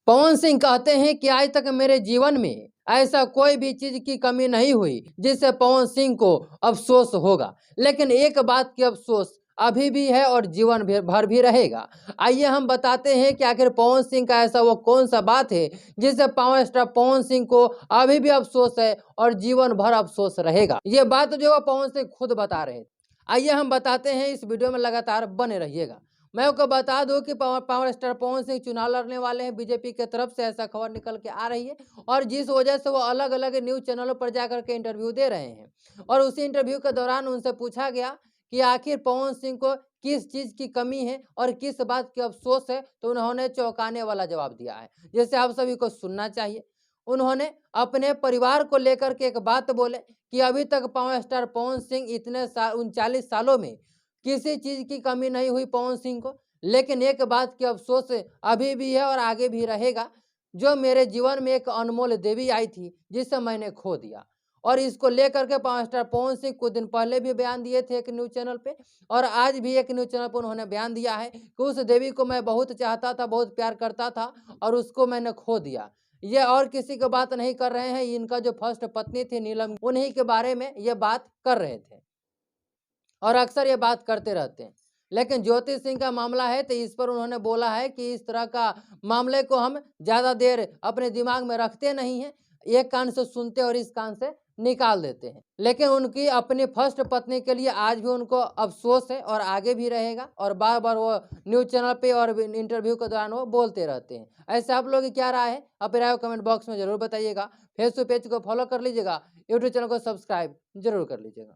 पवन सिंह कहते हैं कि आज तक मेरे जीवन में ऐसा कोई भी चीज की कमी नहीं हुई जिससे पवन सिंह को अफसोस होगा, लेकिन एक बात की अफसोस अभी भी है और जीवन भर भी रहेगा। आइए हम बताते हैं कि आखिर पवन सिंह का ऐसा वो कौन सा बात है जिससे पावर स्टार पवन सिंह को अभी भी अफसोस है और जीवन भर अफसोस रहेगा। ये बात जो है पवन सिंह खुद बता रहे थे। आइए हम बताते हैं, इस वीडियो में लगातार बने रहिएगा। मैं आपको बता दूं कि पावर स्टार पवन सिंह चुनाव लड़ने वाले हैं बीजेपी की तरफ से, ऐसा खबर निकल के आ रही है और जिस वजह से वो अलग अलग न्यूज चैनलों पर जाकर के इंटरव्यू दे रहे हैं। और उसी इंटरव्यू के दौरान उनसे पूछा गया कि आखिर पवन सिंह को किस चीज की कमी है और किस बात की अफसोस है, तो उन्होंने चौंकाने वाला जवाब दिया है, जैसे आप सभी को सुनना चाहिए। उन्होंने अपने परिवार को लेकर के एक बात बोले कि अभी तक पावर स्टार पवन सिंह इतने 39 सालों में किसी चीज की कमी नहीं हुई पवन सिंह को, लेकिन एक बात की अफसोस अभी भी है और आगे भी रहेगा, जो मेरे जीवन में एक अनमोल देवी आई थी जिसे मैंने खो दिया। और इसको लेकर के पावर स्टार पवन सिंह कुछ दिन पहले भी बयान दिए थे एक न्यूज चैनल पे, और आज भी एक न्यूज चैनल पर उन्होंने बयान दिया है कि उस देवी को मैं बहुत चाहता था, बहुत प्यार करता था और उसको मैंने खो दिया। ये और किसी की बात नहीं कर रहे हैं, इनका जो फर्स्ट पत्नी थी नीलम, उन्हीं के बारे में ये बात कर रहे थे और अक्सर ये बात करते रहते हैं। लेकिन ज्योति सिंह का मामला है तो इस पर उन्होंने बोला है कि इस तरह का मामले को हम ज़्यादा देर अपने दिमाग में रखते नहीं हैं, एक कान से सुनते और इस कान से निकाल देते हैं। लेकिन उनकी अपनी फर्स्ट पत्नी के लिए आज भी उनको अफसोस है और आगे भी रहेगा, और बार बार वो न्यूज चैनल पे और इंटरव्यू के दौरान वो बोलते रहते हैं। ऐसे आप लोग की क्या राय है? अपनी राय को कमेंट बॉक्स में जरूर बताइएगा। फेसबुक पेज को फॉलो कर लीजिएगा, यूट्यूब चैनल को सब्सक्राइब जरूर कर लीजिएगा।